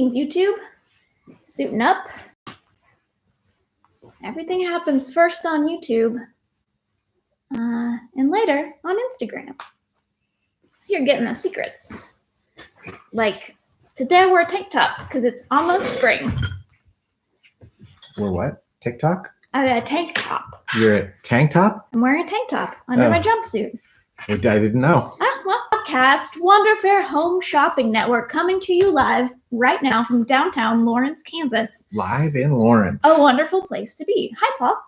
Greetings, YouTube. Suiting up. Everything happens first on YouTube and later on Instagram. So you're getting the secrets. Like today we're a tank top because it's almost spring. We're what? TikTok? I got a tank top. You're a tank top? I'm wearing a tank top under my jumpsuit. I didn't know. Podcast Wonderfair Home Shopping Network coming to you live right now from downtown Lawrence, Kansas. Live in Lawrence. A wonderful place to be. Hi, Paul.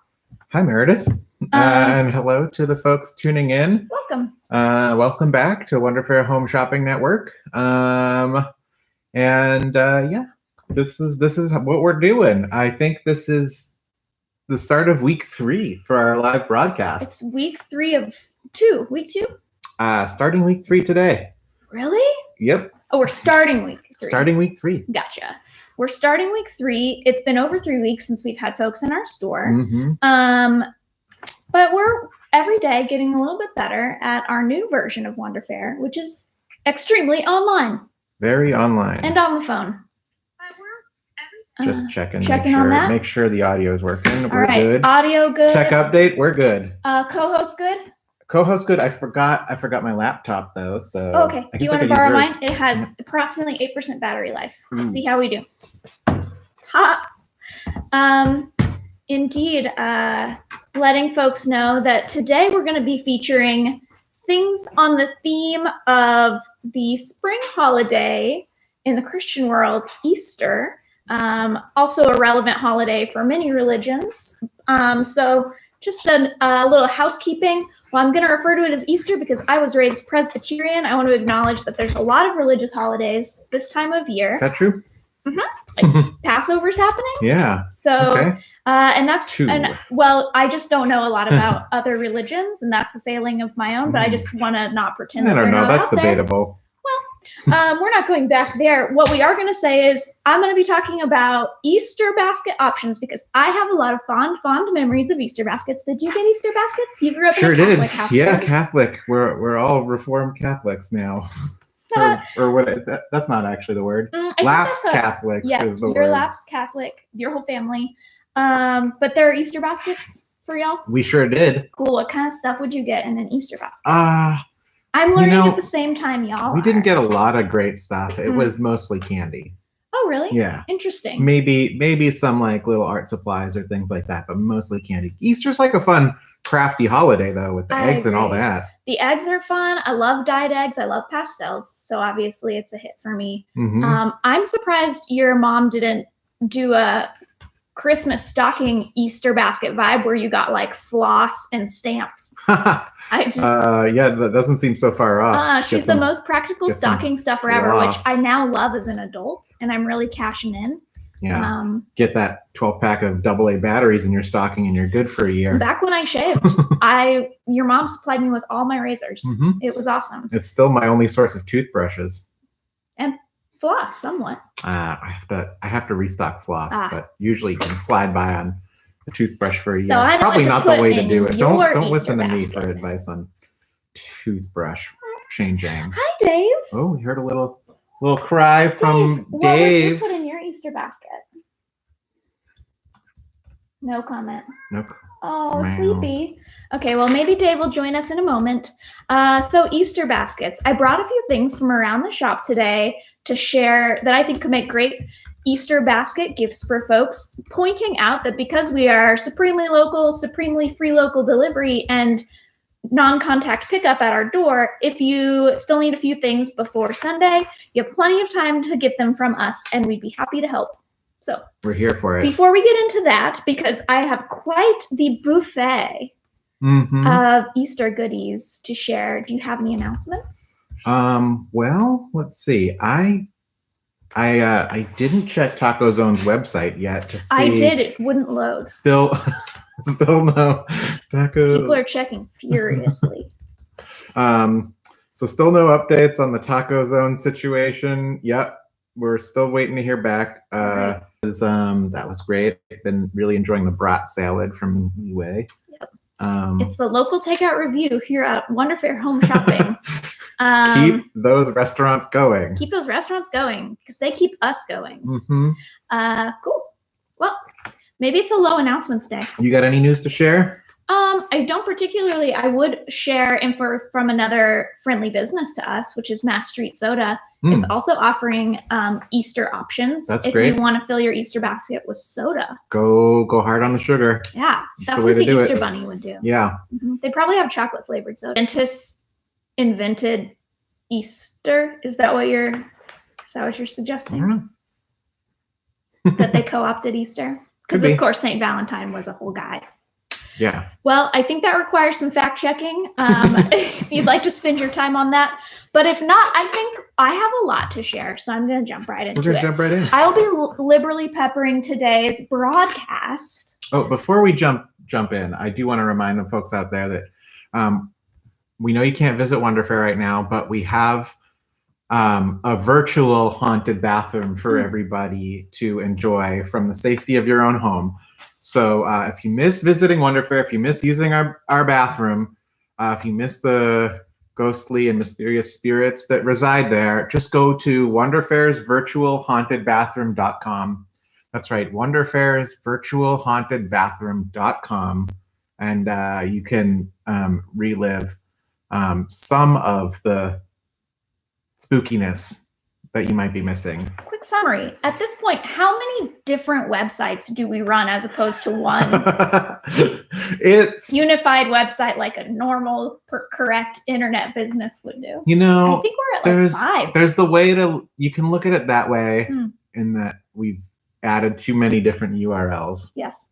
Hi, Meredith. And hello to the folks tuning in. Welcome. Welcome back to Wonderfair Home Shopping Network. Yeah, this is what we're doing. I think this is the start of week 3 for our live broadcast. It's week 3 of 2. Week 2? Starting week 3 today. Really? Yep. Oh, we're starting week 3. Starting week 3. Gotcha. We're starting week 3. It's been over 3 weeks since we've had folks in our store. Mm-hmm. But we're every day getting a little bit better at our new version of Wonderfair, which is extremely online. Very online. And on the phone. Just checking on that. Make sure the audio is working. We're All right. good. Audio good. Tech update, we're good. Co-host good? Co-host good. I forgot my laptop though. So okay. I Do you want to borrow mine? It has approximately 8% battery life. Let's see how we do. Ha. Indeed, letting folks know that today we're going to be featuring things on the theme of the spring holiday in the Christian world, Easter. Also a relevant holiday for many religions. So just a little housekeeping. Well, I'm going to refer to it as Easter because I was raised Presbyterian. I want to acknowledge that there's a lot of religious holidays this time of year. Is that true? Mm-hmm. Like Passover's happening. Yeah. So, okay. And that's, 2. well, I just don't know a lot about other religions, and that's a failing of my own, but I just want to not pretend I don't know. That's out debatable. We're not going back there. What we are going to say is I'm going to be talking about Easter basket options because I have a lot of fond memories of Easter baskets. Did you get Easter baskets? You grew up in a Catholic household. Yeah, Catholic. We're all Reformed Catholics now. or what? That's not actually the word. Lapsed Catholics is the word. You're lapsed Catholic, your whole family. But there are Easter baskets for y'all? We sure did. Cool. What kind of stuff would you get in an Easter basket? I'm learning at the same time y'all We didn't get a lot of great stuff. It was mostly candy. Oh, really? Yeah. Interesting. Maybe some like little art supplies or things like that, but mostly candy. Easter's like a fun, crafty holiday though, with the eggs and all that. The eggs are fun. I love dyed eggs. I love pastels. So obviously it's a hit for me. Mm-hmm. I'm surprised your mom didn't do a Christmas stocking Easter basket vibe where you got like floss and stamps. Yeah, that doesn't seem so far off. She's the most practical stocking stuffer ever, which I now love as an adult, and I'm really cashing in. Yeah. Get that 12-pack of AA batteries in your stocking and you're good for a year. Back when I shaved, your mom supplied me with all my razors. Mm-hmm. It was awesome. It's still my only source of toothbrushes. And floss, somewhat. I have to restock floss, but usually you can slide by on a toothbrush for a year. I Probably not the way to do it. Don't listen to me basket. for advice on toothbrush changing. Hi, Dave. Oh, we heard a little cry from What would Dave. you put in your Easter basket? No comment. Nope. Oh, sleepy. Okay, well, maybe Dave will join us in a moment. So Easter baskets. I brought a few things from around the shop today to share that I think could make great Easter basket gifts for folks, pointing out that because we are supremely local, supremely free local delivery, and non-contact pickup at our door, if you still need a few things before Sunday, you have plenty of time to get them from us, and we'd be happy to help. So we're here for it. Before we get into that, because I have quite the buffet of Easter goodies to share, do you have any announcements? Well, let's see. I didn't check Taco Zone's website yet to see. I did. It wouldn't load. Still no taco. People are checking furiously. So still no updates on the Taco Zone situation. Yep, we're still waiting to hear back. Right. That was great. I've been really enjoying the brat salad from Leeway. Yep. It's the local takeout review here at Wonderfair Home Shopping. Keep those restaurants going. Keep those restaurants going because they keep us going. Cool. Well, maybe it's a low announcements day. You got any news to share? I don't particularly. I would share info from another friendly business to us, which is Mass Street Soda. Is also offering Easter options. That's if great. You want to fill your Easter basket with soda. Go hard on the sugar. Yeah, that's what the Easter Bunny would do. Yeah. They probably have chocolate flavored soda. Dentists invented Easter. Is that what you're suggesting? I don't know. That they co-opted Easter? Because of course St. Valentine was a whole guy. Yeah. Well, I think that requires some fact checking. If you'd like to spend your time on that. But if not, I think I have a lot to share. So I'm going to jump right into it. We're going to jump right in. I'll be liberally peppering today's broadcast. Oh, before we jump in, I do want to remind the folks out there that we know you can't visit Wonder Fair right now, but we have a virtual haunted bathroom for everybody to enjoy from the safety of your own home. So if you miss visiting Wonder Fair, if you miss using our bathroom, if you miss the ghostly and mysterious spirits that reside there, just go to wonderfairsvirtualhauntedbathroom.com. That's right, wonderfairsvirtualhauntedbathroom.com, and you can relive some of the spookiness that you might be missing. Quick summary. At this point, how many different websites do we run as opposed to one it's unified website like a normal, correct internet business would do? You know, I think we're at like 5. There's the way you can look at it that way in that we've added too many different URLs. Yes.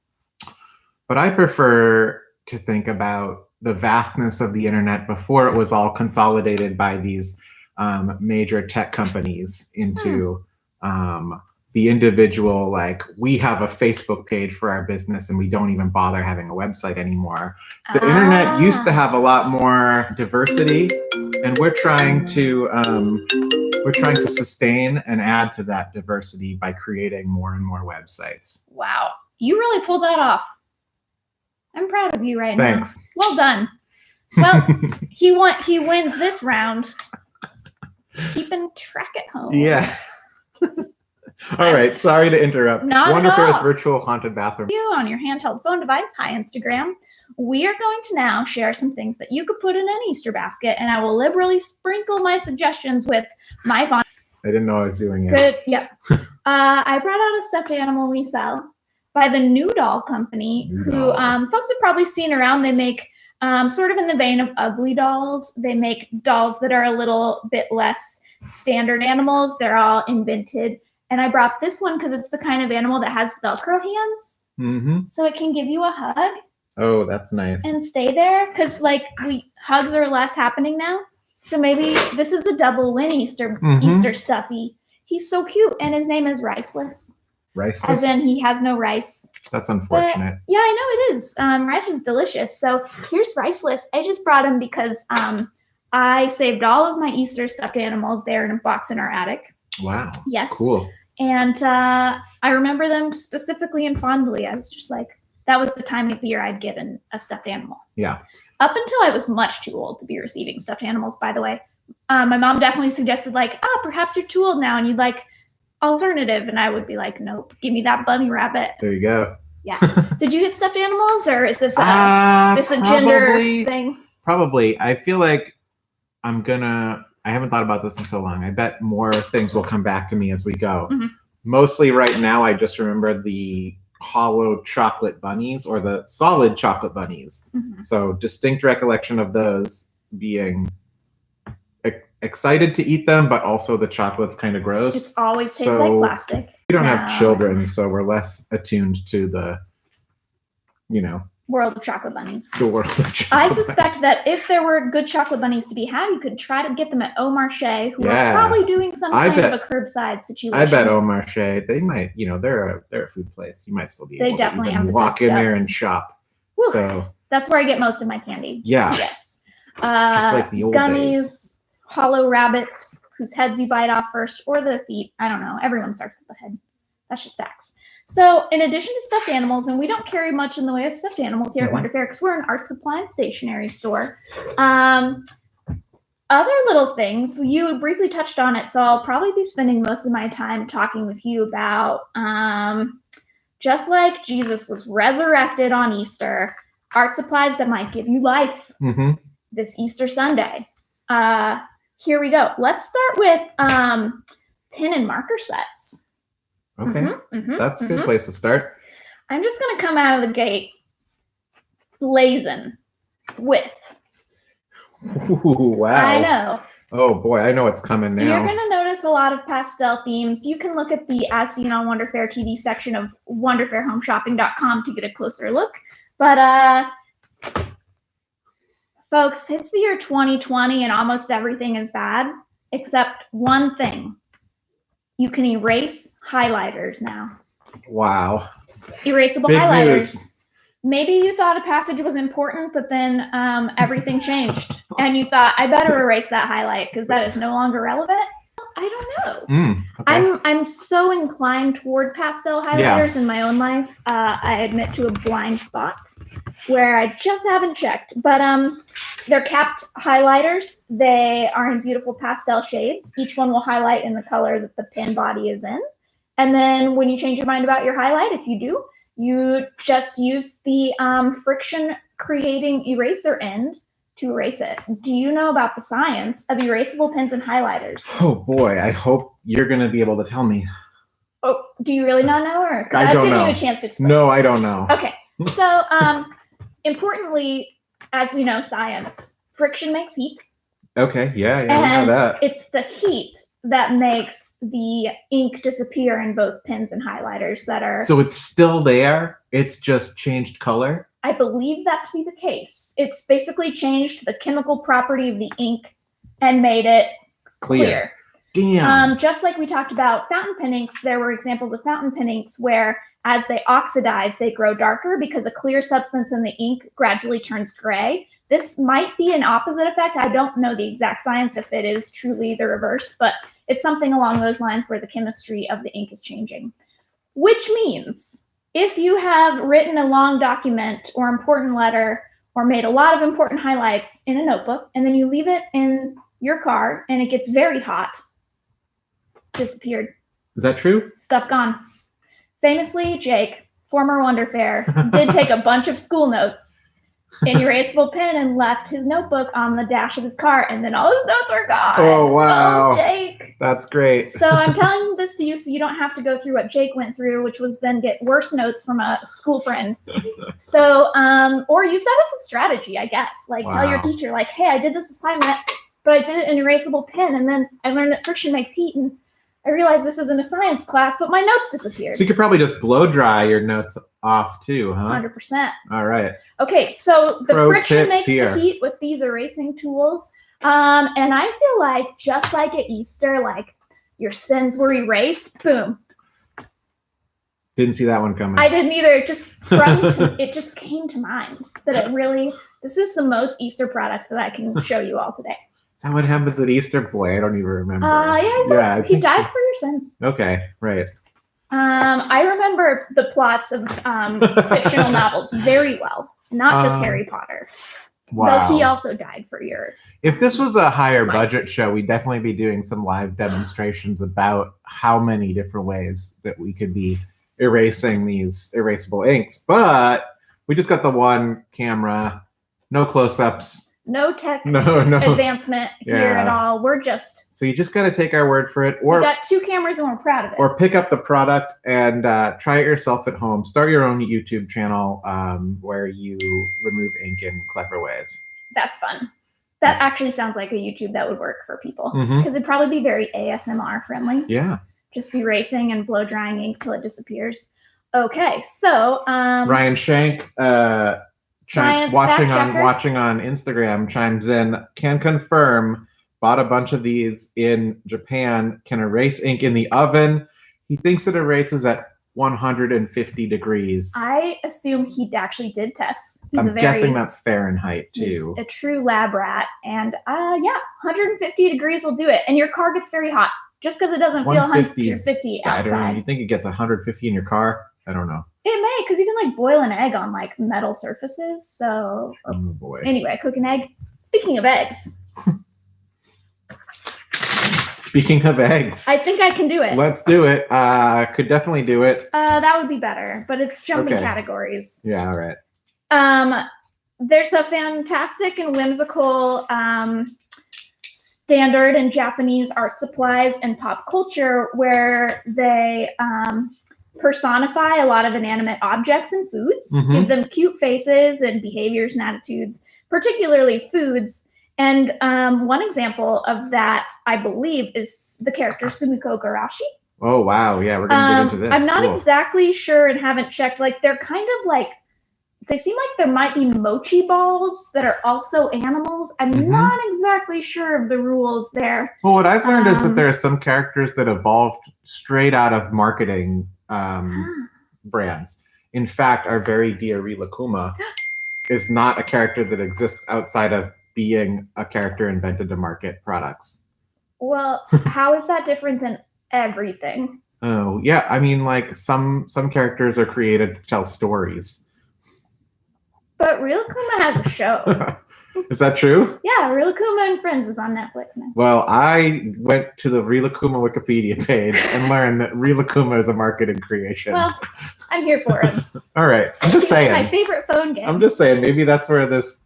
But I prefer to think about the vastness of the internet before it was all consolidated by these major tech companies into the individual, like we have a Facebook page for our business and we don't even bother having a website anymore. The internet used to have a lot more diversity, and we're trying to sustain and add to that diversity by creating more and more websites. Wow, you really pulled that off. I'm proud of you right now. Thanks. Well done. Well, he wins this round. Keeping track at home. Yeah. All right. Sorry to interrupt. Wonder Fair's virtual haunted bathroom. You on your handheld phone device. Hi, Instagram. We are going to now share some things that you could put in an Easter basket, and I will liberally sprinkle my suggestions with my font. I didn't know I was doing it. Good. Yep. I brought out a stuffed animal we sell by the New Doll Company, who folks have probably seen around. They make sort of in the vein of Ugly Dolls. They make dolls that are a little bit less standard animals. They're all invented. And I brought this one because it's the kind of animal that has Velcro hands. So it can give you a hug. Oh, that's nice. And stay there. Because hugs are less happening now. So maybe this is a double win Easter stuffy. He's so cute. And his name is Riceless. Riceless? As in he has no rice. That's unfortunate. But, yeah, I know it is. Rice is delicious. So here's Riceless. I just brought him because I saved all of my Easter stuffed animals there in a box in our attic. Wow. Yes. Cool. And I remember them specifically and fondly. I was just like, that was the time of year I'd get a stuffed animal. Yeah. Up until I was much too old to be receiving stuffed animals, by the way. My mom definitely suggested perhaps you're too old now and you'd like alternative, and I would be like, nope, give me that bunny rabbit. There you go. Yeah. Did you get stuffed animals, or is this a gender thing? Probably. I feel like I haven't thought about this in so long. I bet more things will come back to me as we go. Mostly right now, I just remember the hollow chocolate bunnies or the solid chocolate bunnies. So distinct recollection of those being excited to eat them, but also the chocolate's kind of gross. It always tastes like plastic. We don't have children, so we're less attuned to the, world of chocolate bunnies. The world of chocolate I suspect that if there were good chocolate bunnies to be had, you could try to get them at Au Marché, who are probably doing some kind of a curbside situation. I bet Au Marché, they might, they're a food place. You might still be able to even walk in there and shop. Whew. So that's where I get most of my candy. Yeah. Yes. Just like the old gummies, days. Hollow rabbits whose heads you bite off first, or the feet. I don't know. Everyone starts with the head. That's just facts. So in addition to stuffed animals, and we don't carry much in the way of stuffed animals here at Wonder Fair because we're an art supply and stationery store, Other little things, you briefly touched on it, so I'll probably be spending most of my time talking with you about just like Jesus was resurrected on Easter, art supplies that might give you life this Easter Sunday. Here we go. Let's start with pen and marker sets. Okay, that's a good place to start. I'm just going to come out of the gate blazing with. Ooh, wow. I know. Oh boy, I know it's coming now. You're going to notice a lot of pastel themes. You can look at the As Seen on Wonder Fair TV section of wonderfairhomeshopping.com to get a closer look. But folks, it's the year 2020 and almost everything is bad except one thing. You can erase highlighters now. Wow. Erasable Big highlighters. News. Maybe you thought a passage was important, but then everything changed. And you thought, I better erase that highlight because that is no longer relevant. I don't know. Okay. I'm so inclined toward pastel highlighters in my own life. I admit to a blind spot where I just haven't checked. But they're capped highlighters. They are in beautiful pastel shades. Each one will highlight in the color that the pen body is in. And then when you change your mind about your highlight, if you do, you just use the friction creating eraser end to erase it. Do you know about the science of erasable pens and highlighters? Oh boy, I hope you're going to be able to tell me. Oh, do you really not know? Or because I don't given know. you a chance to explain. No, I don't know. Okay, so importantly, as we know, science, friction makes heat. Okay, yeah, we And know that. it's the heat that makes the ink disappear in both pens and highlighters that are... So it's still there, it's just changed color? I believe that to be the case. It's basically changed the chemical property of the ink and made it clear. Damn. Just like we talked about fountain pen inks, there were examples of fountain pen inks where as they oxidize, they grow darker because a clear substance in the ink gradually turns gray. This might be an opposite effect. I don't know the exact science if it is truly the reverse, but it's something along those lines where the chemistry of the ink is changing. Which means if you have written a long document or important letter or made a lot of important highlights in a notebook and then you leave it in your car and it gets very hot, disappeared. Is that true? Stuff gone. Famously, Jake, former Wonder Fair, did take a bunch of school notes in erasable pen and left his notebook on the dash of his car, and then all his notes are gone. Oh, wow. Oh, Jake. That's great. So I'm telling this to you so you don't have to go through what Jake went through, which was then get worse notes from a school friend. So, or use that as a strategy, I guess. Like, tell your teacher, like, hey, I did this assignment, but I did it in erasable pen, and then I learned that friction makes heat, and I realized this isn't a science class, but my notes disappeared. So you could probably just blow dry your notes off too, huh? 100%. All right. Okay, so the Pro friction tips makes here. the heat with these erasing tools. And I feel like just like at Easter, like your sins were erased, boom. Didn't see that one coming. I didn't either. It just sprung it just came to mind that it really, this is the most Easter product that I can show you all today. Is that what happens at Easter? Boy, I don't even remember. Yeah, he died for your sins. Okay, right. I remember the plots of fictional novels very well, not just Harry Potter. Wow. Though he also died for your... If this was a higher budget show, we'd definitely be doing some live demonstrations about how many different ways that we could be erasing these erasable inks. But we just got the one camera, no close-ups. No tech no advancement here at all. We're just... So you just got to take our word for it. Or we got 2 cameras and we're proud of it. Or pick up the product and try it yourself at home. Start your own YouTube channel where you remove ink in clever ways. That's fun. That actually sounds like a YouTube that would work for people. Because it'd probably be very ASMR friendly. Yeah. Just erasing and blow drying ink till it disappears. Okay, so... Ryan Shank... watching on Instagram chimes in, can confirm, bought a bunch of these in Japan, can erase ink in the oven. He thinks it erases at 150 degrees. I assume he actually did tests. I'm guessing that's Fahrenheit too. He's a true lab rat, and yeah, 150 degrees will do it. And your car gets very hot just because it doesn't feel 150 outside. I don't know. You think it gets 150 in your car? I don't know. It may, because you can like boil an egg on like metal surfaces. So oh boy. Anyway, cook an egg. Speaking of eggs, Speaking of eggs, I think I can do it. let's do it. Could definitely do it. That would be better, but it's jumping Okay. categories. Yeah, all right. There's a fantastic and whimsical standard in Japanese art supplies and pop culture where they personify a lot of inanimate objects and foods, give them cute faces and behaviors and attitudes, particularly foods. And one example of that, I believe, is the character Sumiko Garashi. Oh, wow. Yeah, we're going to get into this. I'm not exactly sure and haven't checked. Like, they're kind of like, they seem like there might be mochi balls that are also animals. I'm not exactly sure of the rules there. Well, what I've learned is that there are some characters that evolved straight out of marketing brands. In fact, our very dear Rilakuma is not a character that exists outside of being a character invented to market products. Well, how is that different than everything? Oh, yeah. I mean, like some characters are created to tell stories. But Rilakuma has a show. Is that true? Yeah, Rilakuma and Friends is on Netflix now. Well, I went to the Rilakuma Wikipedia page and learned that Rilakuma is a marketing creation. Well, I'm here for it. All right. I'm just saying. It's my favorite phone game. I'm just saying. Maybe that's where this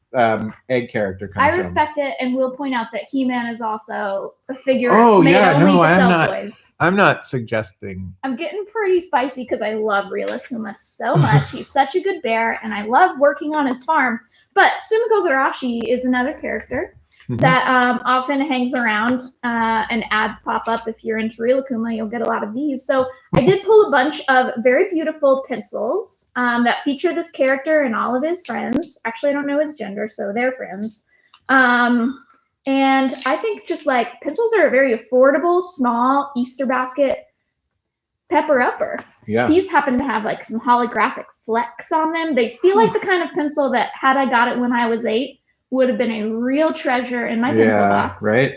egg character comes from. I respect it, and will point out that He-Man is also a figure made only to sell not, toys. I'm not suggesting. I'm getting pretty spicy because I love Rilakuma so much. He's such a good bear, and I love working on his farm. But Sumiko Garashi is another character that often hangs around and ads pop up. If you're into Rilakuma, you'll get a lot of these. So I did pull a bunch of very beautiful pencils that feature this character and all of his friends. Actually, I don't know his gender, so they're friends. And I think just like pencils are a very affordable, small Easter basket pepper-upper. Yeah. These happen to have like some holographic flecks on them. They feel like the kind of pencil that, had I got it when I was 8, would have been a real treasure in my pencil box. Right.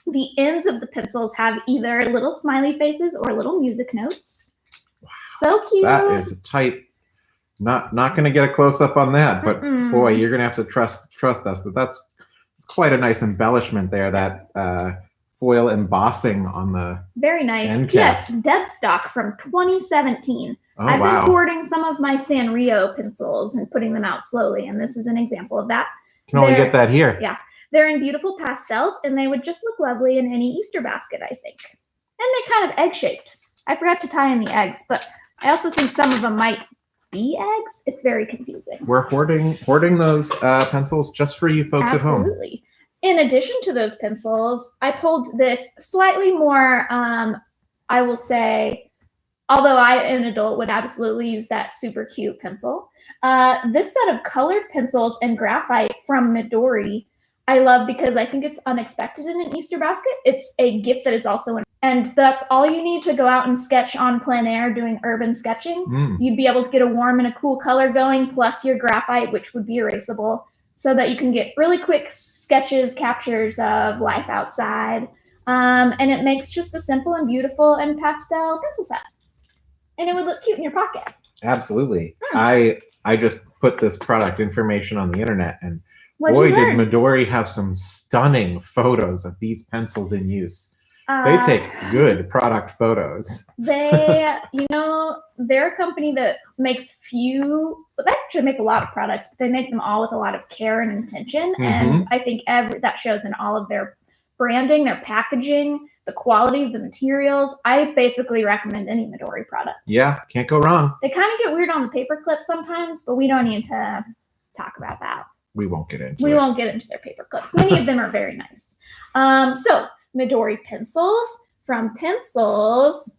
The ends of the pencils have either little smiley faces or little music notes. Wow. So cute. That is a tight. Not going to get a close up on that, but boy, you're going to have to trust us that it's quite a nice embellishment there. That foil embossing on the very nice. end cap. Yes, dead stock from 2017. Oh, I've wow. been hoarding some of my Sanrio pencils and putting them out slowly, and this is an example of that. Can only get that here. Yeah, they're in beautiful pastels, and they would just look lovely in any Easter basket, I think. And they're kind of egg-shaped. I forgot to tie in the eggs, but I also think some of them might be eggs. It's very confusing. We're hoarding those pencils just for you folks at home. Absolutely. In addition to those pencils, I pulled this slightly more, I will say, although I, an adult, would absolutely use that super cute pencil. This set of colored pencils and graphite from Midori, I love because I think it's unexpected in an Easter basket. It's a gift that is also and that's all you need to go out and sketch on plein air doing urban sketching. You'd be able to get a warm and a cool color going, plus your graphite, which would be erasable, so that you can get really quick sketches, captures of life outside. And it makes just a simple and beautiful and pastel pencil set. And it would look cute in your pocket. Absolutely. I just put this product information on the internet, and What'd boy, you did learn? Midori have some stunning photos of these pencils in use. They take good product photos. They, they're a company that makes they actually make a lot of products, but they make them all with a lot of care and intention. And I think that shows in all of their branding, their packaging, the quality of the materials. I basically recommend any Midori product. Yeah, can't go wrong. They kind of get weird on the paper clips sometimes, but we don't need to talk about that. We won't get into it. We won't get into their paper clips. Many of them are very nice. So Midori pencils. From pencils,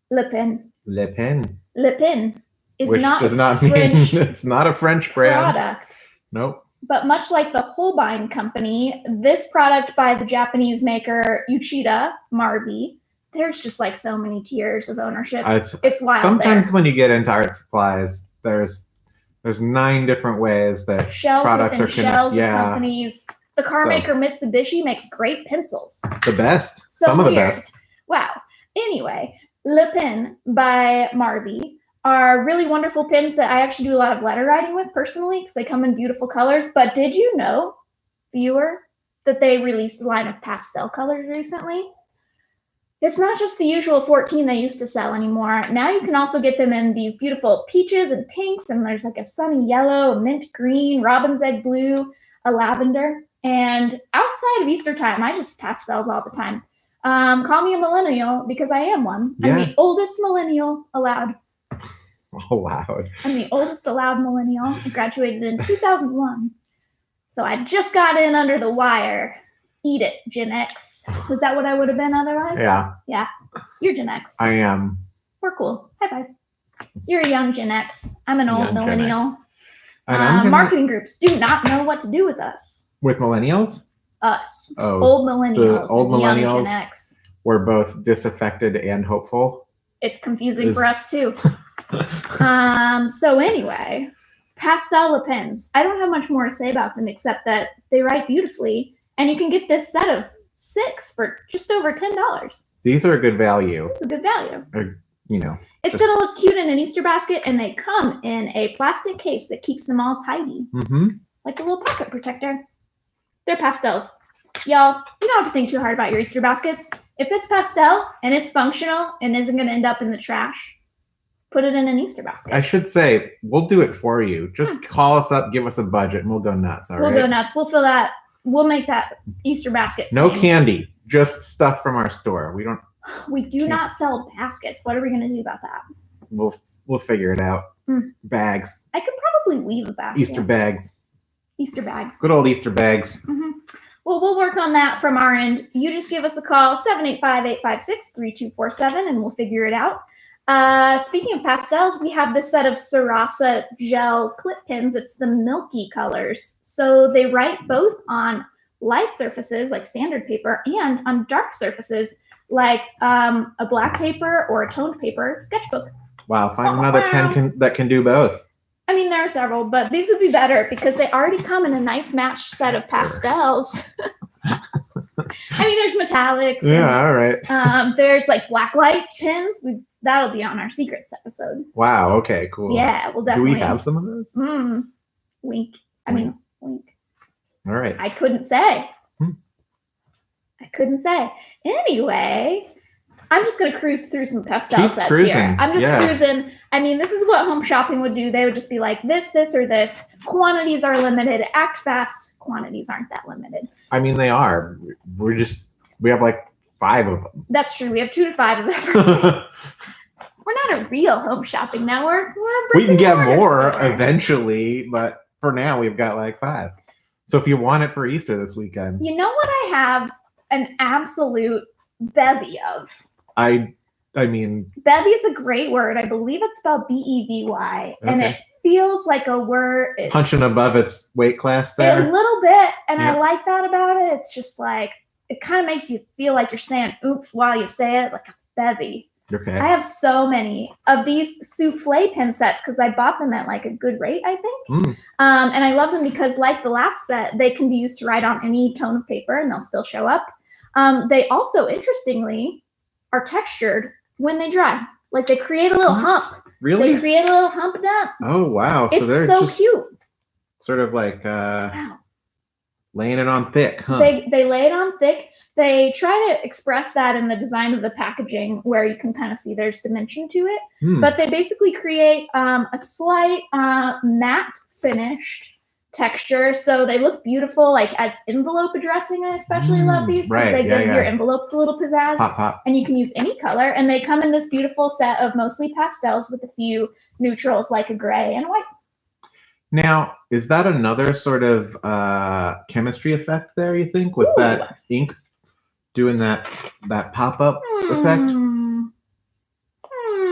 Le Pen. Le Pen. Le Pen is Which not does not French mean it's not a French brand. product. Nope. But much like the Holbein Company, this product by the Japanese maker Uchida Marby, there's just like so many tiers of ownership. It's wild. Sometimes when you get into art supplies, there's 9 different ways that shells products are shells connected. of companies. The car maker Mitsubishi makes great pencils. The best. So Some of the weird. best. Wow. Anyway, Le Pen by Marby are really wonderful pens that I actually do a lot of letter writing with personally because they come in beautiful colors. But did you know, viewer, that they released a line of pastel colors recently. It's not just the usual 14 they used to sell anymore. Now you can also get them in these beautiful peaches and pinks, and there's like a sunny yellow, a mint green, robin's egg blue, a lavender. And outside of Easter time, I just pastels all the time. Call me a millennial because I am one. Yeah. I'm the oldest millennial allowed. Oh, wow. I'm the oldest allowed millennial. I graduated in 2001. So I just got in under the wire. Eat it, Gen X. Was that what I would have been otherwise? Yeah. Yeah. You're Gen X. I am. We're cool. High five. You're a young Gen X. I'm an old millennial. Marketing groups do not know what to do with us. With millennials? Us. Oh, old millennials. The old millennials young Gen X. Were both disaffected and hopeful. It's confusing for us too. So anyway, pastel pens. I don't have much more to say about them except that they write beautifully, and you can get this set of 6 for just over $10. These are a good value. It's a good value. It's gonna look cute in an Easter basket, and they come in a plastic case that keeps them all tidy, like a little pocket protector. They're pastels. Y'all, you don't have to think too hard about your Easter baskets. If it's pastel and it's functional and isn't going to end up in the trash, put it in an Easter basket. I should say, we'll do it for you. Just call us up, give us a budget, and we'll go nuts, all right? We'll go nuts. We'll fill that. We'll make that Easter basket. No candy, just stuff from our store. We do not sell baskets. What are we going to do about that? We'll figure it out. Bags. I could probably weave a basket. Easter bags. Easter bags. Good old Easter bags. Well, we'll work on that from our end. You just give us a call, 785-856-3247, and we'll figure it out. Speaking of pastels, we have this set of Sarasa gel clip pins. It's the milky colors. So they write both on light surfaces, like standard paper, and on dark surfaces, like a black paper or a toned paper sketchbook. Wow, find another pen that can do both. I mean, there are several, but these would be better because they already come in a nice matched set of pastels. I mean, there's metallics. Yeah, all right. There's like black light pins. That'll be on our secrets episode. Wow. Okay. Cool. Yeah, we'll definitely. Do we have some of those? Wink. Wink. All right. I couldn't say. Anyway, I'm just gonna cruise through some pastel sets here. I'm just cruising. I mean, this is what home shopping would do. They would just be like, this, or this. Quantities are limited. Act fast. Quantities aren't that limited. I mean, they are. We have like 5 of them. That's true. We have 2 to 5 of everything. We're not a real home shopping network. We can get more eventually, but for now we've got like 5. So if you want it for Easter this weekend. You know what I have an absolute bevy of? I mean, bevy is a great word. I believe it's spelled Bevy, and it feels like a word. It's punching above its weight class there. A little bit, and I like that about it. It's just like, it kind of makes you feel like you're saying oomph while you say it, like a bevy. Okay. I have so many of these Souffle Pen Sets because I bought them at like a good rate, I think. And I love them because, like the last set, they can be used to write on any tone of paper and they'll still show up. They also, interestingly, are textured when they dry. Like they create a little hump. Really? They create a little hump dump. Oh, wow. It's so just cute. Sort of like laying it on thick, huh? They lay it on thick. They try to express that in the design of the packaging where you can kind of see there's dimension to it. But they basically create a slight matte finished texture. So they look beautiful, like as envelope addressing. I especially love these because they give your envelopes a little pizzazz. Pop. And you can use any color. And they come in this beautiful set of mostly pastels with a few neutrals like a gray and white. Now, is that another sort of chemistry effect there, you think, with that ink doing that pop-up effect?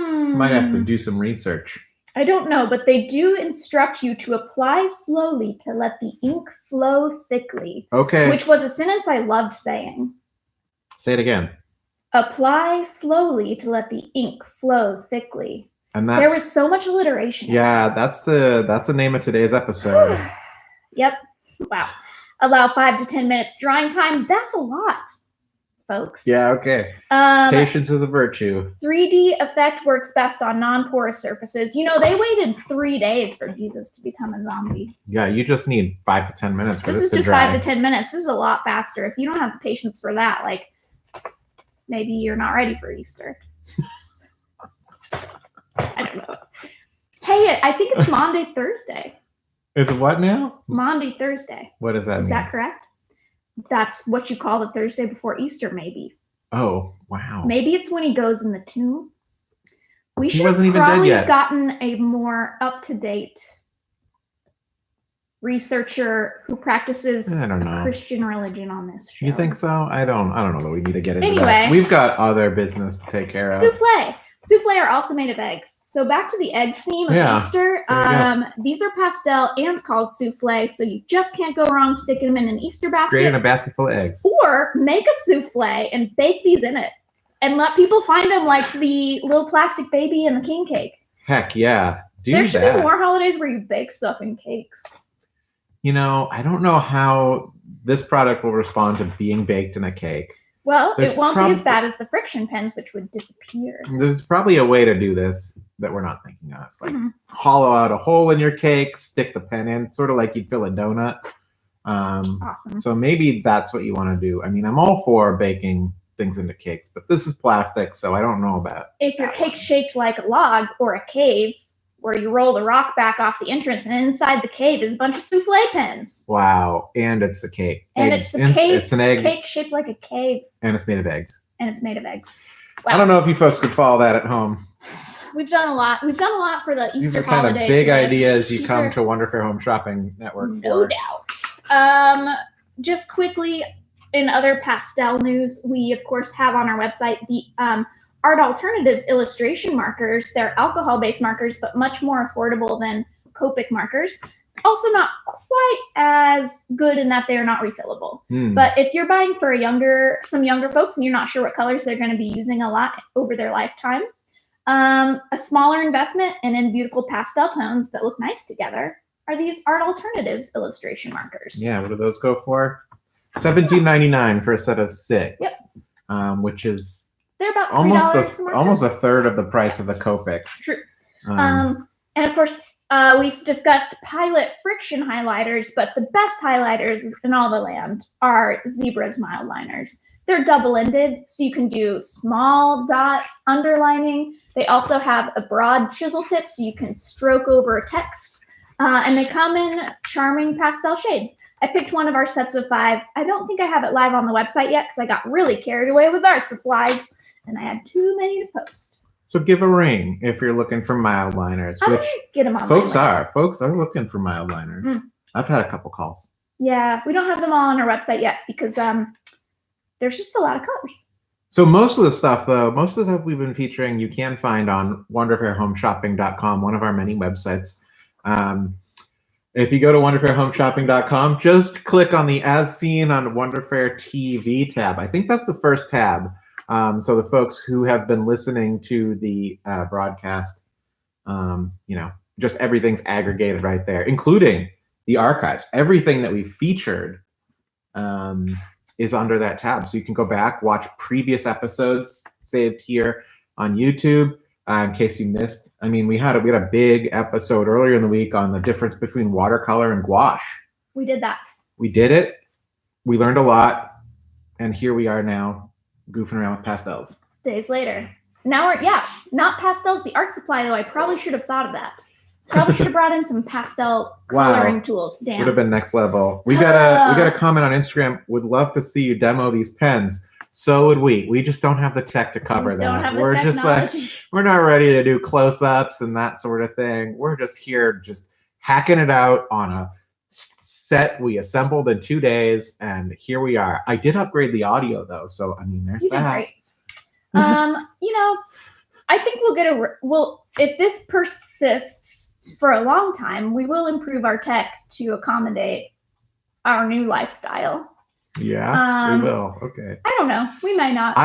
Might have to do some research. I don't know, but they do instruct you to apply slowly to let the ink flow thickly. Okay. Which was a sentence I loved saying. Say it again. Apply slowly to let the ink flow thickly. And there was so much alliteration. Yeah, that's the name of today's episode. Yep. Wow. Allow 5 to 10 minutes drying time. That's a lot. folks. Yeah, okay. Patience is a virtue. 3D effect works best on non-porous surfaces. You know, they waited 3 days for Jesus to become a zombie. Yeah, you just need 5 to 10 minutes for this to dry. This is just 5 to 10 minutes. This is a lot faster. If you don't have the patience for that, like, maybe you're not ready for Easter. I don't know. Hey, I think it's Maundy Thursday. It's what now? Maundy Thursday. What does that mean? Is that correct? That's what you call the Thursday before Easter, maybe. Oh, wow. Maybe it's when he goes in the tomb. We He should wasn't have even dead probably yet. gotten a more up-to-date researcher who practices I don't know. Christian religion on this show. You think so? I don't know that we need to get into Anyway. that. We've got other business to take care of. Souffle. Souffle are also made of eggs. So back to the eggs theme of Easter. These are pastel and called souffle, so you just can't go wrong sticking them in an Easter basket. Great in a basket full of eggs. Or make a souffle and bake these in it. And let people find them like the little plastic baby and the king cake. Heck yeah. There should be more holidays where you bake stuff in cakes. You know, I don't know how this product will respond to being baked in a cake. Well, it won't be as bad as the friction pens, which would disappear. There's probably a way to do this that we're not thinking of. Like hollow out a hole in your cake, stick the pen in, sort of like you'd fill a donut. Awesome. So maybe that's what you want to do. I mean, I'm all for baking things into cakes, but this is plastic, so I don't know about if your cake's shaped like a log or a cave, where you roll the rock back off the entrance, and inside the cave is a bunch of souffle pens. Wow. And it's a cake. And it's a cave. It's an egg. Cake shaped like a cave. And it's made of eggs. And it's made of eggs. Wow. I don't know if you folks could follow that at home. We've done a lot. We've done a lot for the Easter These are kind holiday. of big ideas you come to Wonder Fair Home Shopping Network for. No doubt. Just quickly, in other pastel news, we, of course, have on our website the Art Alternatives illustration markers. They're alcohol-based markers, but much more affordable than Copic markers. Also not quite as good in that they are not refillable. But if you're buying for some younger folks and you're not sure what colors they're going to be using a lot over their lifetime, a smaller investment and in beautiful pastel tones that look nice together are these Art Alternatives illustration markers. Yeah, what do those go for? $17.99 for a set of 6, which is they're about $3 almost a third of the price of the Copics. True. And of course, we discussed Pilot friction highlighters, but the best highlighters in all the land are Zebra's mild liners. They're double-ended, so you can do small dot underlining. They also have a broad chisel tip, so you can stroke over text. And they come in charming pastel shades. I picked one of our sets of 5. I don't think I have it live on the website yet because I got really carried away with art supplies and I had too many to post. So give a ring if you're looking for mild liners, which get them on folks are looking for mild liners. I've had a couple calls. Yeah, we don't have them all on our website yet because there's just a lot of colors. So most of the stuff we've been featuring, you can find on wonderfairhomeshopping.com, one of our many websites. If you go to wonderfairhomeshopping.com, just click on the As Seen on Wonder Fair TV tab. I think that's the first tab. So the folks who have been listening to the broadcast, just everything's aggregated right there, including the archives. Everything that we featured is under that tab. So you can go back, watch previous episodes saved here on YouTube. In case you missed, I mean, we had a big episode earlier in the week on the difference between watercolor and gouache. We did that. We did it. We learned a lot, and here we are now, goofing around with pastels. Days later. Now not pastels. The art supply though. I probably should have thought of that. Probably should have brought in some pastel coloring tools. Damn. Would have been next level. We got a comment on Instagram. Would love to see you demo these pens. So would we. We just don't have the tech to cover that. We're just like, we're not ready to do close-ups and that sort of thing. We're just here just hacking it out on a set we assembled in 2 days, and here we are. I did upgrade the audio though, so I mean, there's that. Great. I think if this persists for a long time, we will improve our tech to accommodate our new lifestyle. Yeah, we will. Okay. I don't know. We might not.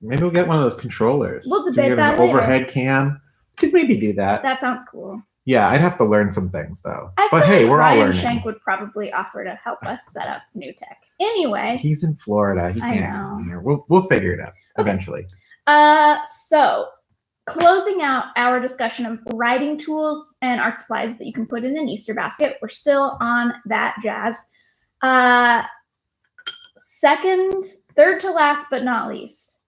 Maybe we'll get one of those controllers. We'll debate that later. Overhead cam. Could maybe do that. That sounds cool. Yeah, I'd have to learn some things though. I But feel hey, like we're all Ryan learning. Schenk would probably offer to help us set up new tech. Anyway, He's in Florida. He I can't know. come here. We'll figure it out Okay. eventually. So closing out our discussion of writing tools and art supplies that you can put in an Easter basket, we're still on that jazz. Third to last but not least.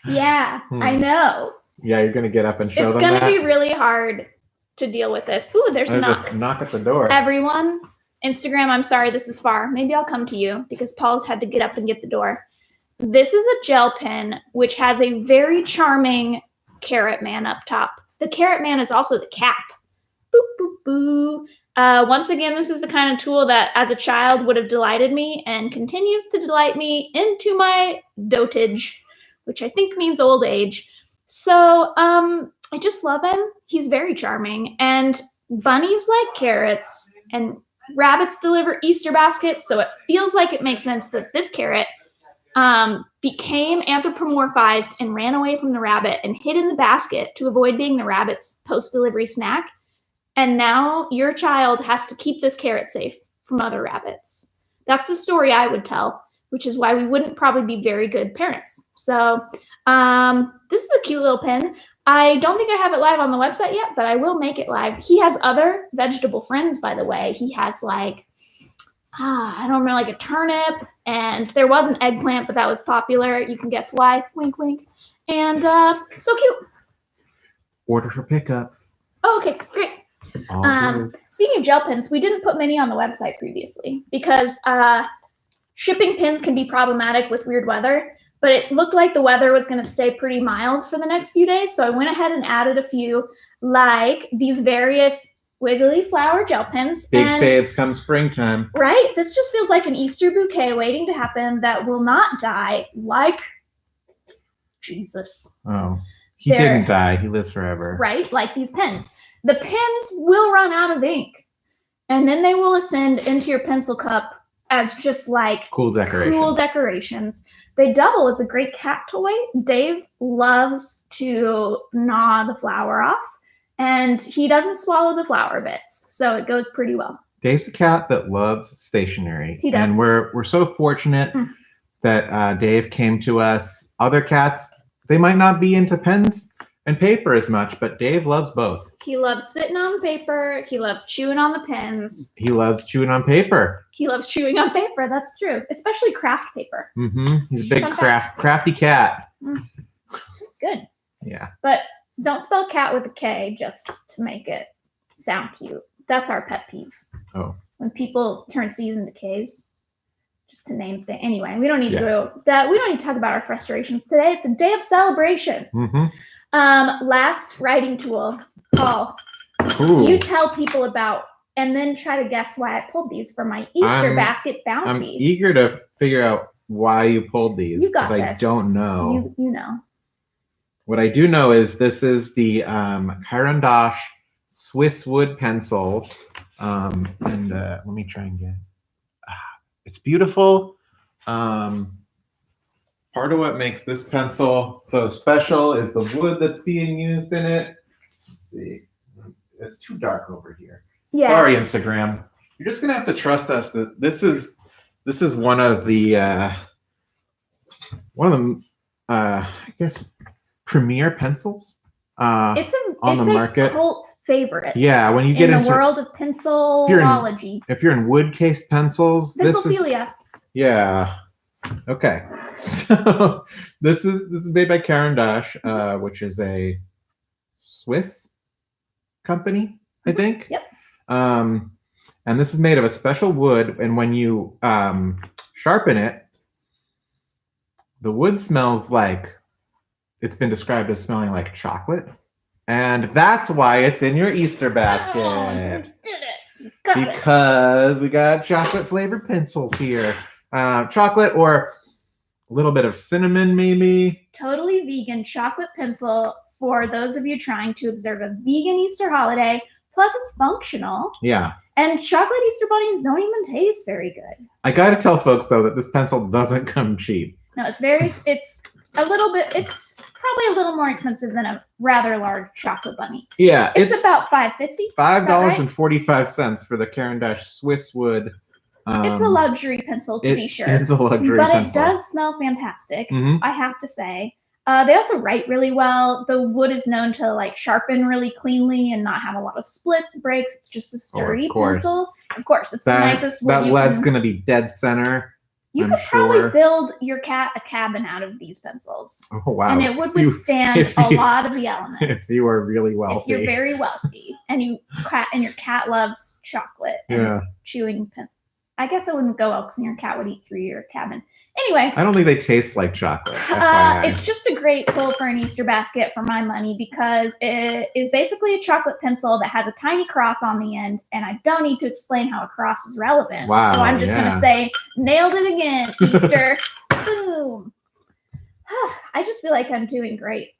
Yeah, I know. Yeah, you're gonna get up and show It's them gonna that? be really hard to deal with this. Ooh, there's a knock. a knock at the door. Everyone, Instagram, I'm sorry this is far. Maybe I'll come to you because Paul's had to get up and get the door. This is a gel pen which has a very charming carrot man up top. The carrot man is also the cap. Boop, boop, boo. Once again, this is the kind of tool that as a child would have delighted me and continues to delight me into my dotage, which I think means old age. So I just love him. He's very charming. And bunnies like carrots and rabbits deliver Easter baskets. So it feels like it makes sense that this carrot became anthropomorphized and ran away from the rabbit and hid in the basket to avoid being the rabbit's post-delivery snack. And now your child has to keep this carrot safe from other rabbits. That's the story I would tell, which is why we wouldn't probably be very good parents. So this is a cute little pen. I don't think I have it live on the website yet, but I will make it live. He has other vegetable friends, by the way. He has like, I don't remember, like a turnip, and there was an eggplant, but that was popular. You can guess why. Wink, wink. And so cute. Order for pickup. Oh, okay, great. Speaking of gel pens, we didn't put many on the website previously because shipping pins can be problematic with weird weather, but it looked like the weather was going to stay pretty mild for the next few days. So I went ahead and added a few, like these various wiggly flower gel pens. Big faves come springtime. Right? This just feels like an Easter bouquet waiting to happen that will not die like Jesus. Oh, he didn't die. He lives forever. Right? Like these pens. The pens will run out of ink, and then they will ascend into your pencil cup as just like cool decorations. They double as a great cat toy. Dave loves to gnaw the flower off, and he doesn't swallow the flower bits, so it goes pretty well. Dave's a cat that loves stationery. He does. And we're so fortunate that Dave came to us. Other cats, they might not be into pens and paper as much, but Dave loves both. He loves sitting on the paper. He loves chewing on the pens. He loves chewing on paper. He loves chewing on paper. That's true, especially craft paper. He's a big crafty cat. Good. Yeah. But don't spell cat with a K just to make it sound cute. That's our pet peeve. Oh. When people turn C's into K's, just to name things. Anyway, we don't need to go that. We don't need to talk about our frustrations today. It's a day of celebration. Last writing tool, Paul. Ooh. You tell people about, and then try to guess why I pulled these for my Easter basket bounty. I'm eager to figure out why you pulled these because I don't know. You know. What I do know is this is the Heron-Swiss wood pencil. Let me try and get. It's beautiful. Part of what makes this pencil so special is the wood that's being used in it. Let's see. It's too dark over here. Yeah. Sorry, Instagram. You're just gonna have to trust us that this is one of the I guess premier pencils it's on the market. A cult favorite. Yeah, when you get into the world of pencilology. If you're in wood-cased pencils, Pencilphilia. Yeah. Okay. So this is made by Caran-d'Ache, which is a Swiss company, I think. Yep. And this is made of a special wood, and when you sharpen it, the wood smells like it's been described as smelling like chocolate, and that's why it's in your Easter basket. Oh, you did it. Because we got chocolate flavored pencils here. Chocolate or a little bit of cinnamon, maybe. Totally vegan chocolate pencil for those of you trying to observe a vegan Easter holiday. Plus, it's functional. Yeah. And chocolate Easter bunnies don't even taste very good. I got to tell folks, though, that this pencil doesn't come cheap. No, it's a little bit. It's probably a little more expensive than a rather large chocolate bunny. Yeah, it's about $5.50. $5.45 for the Heron-Swiss wood. It's a luxury pencil, to be sure. It is a luxury pencil. But it does smell fantastic, I have to say. They also write really well. The wood is known to like sharpen really cleanly and not have a lot of splits, breaks. It's just a sturdy pencil. Of course, it's the nicest wood. That lead's going to be dead center. You could probably build your cat a cabin out of these pencils. Oh, wow. And it would withstand a lot of the elements. If you are really wealthy. If you're very wealthy and your cat loves chocolate and chewing pen. I guess it wouldn't go well because your cat would eat through your cabin. Anyway. I don't think they taste like chocolate. It's just a great pull for an Easter basket for my money because it is basically a chocolate pencil that has a tiny cross on the end, and I don't need to explain how a cross is relevant. Wow, so I'm just going to say, nailed it again, Easter. Boom. I just feel like I'm doing great.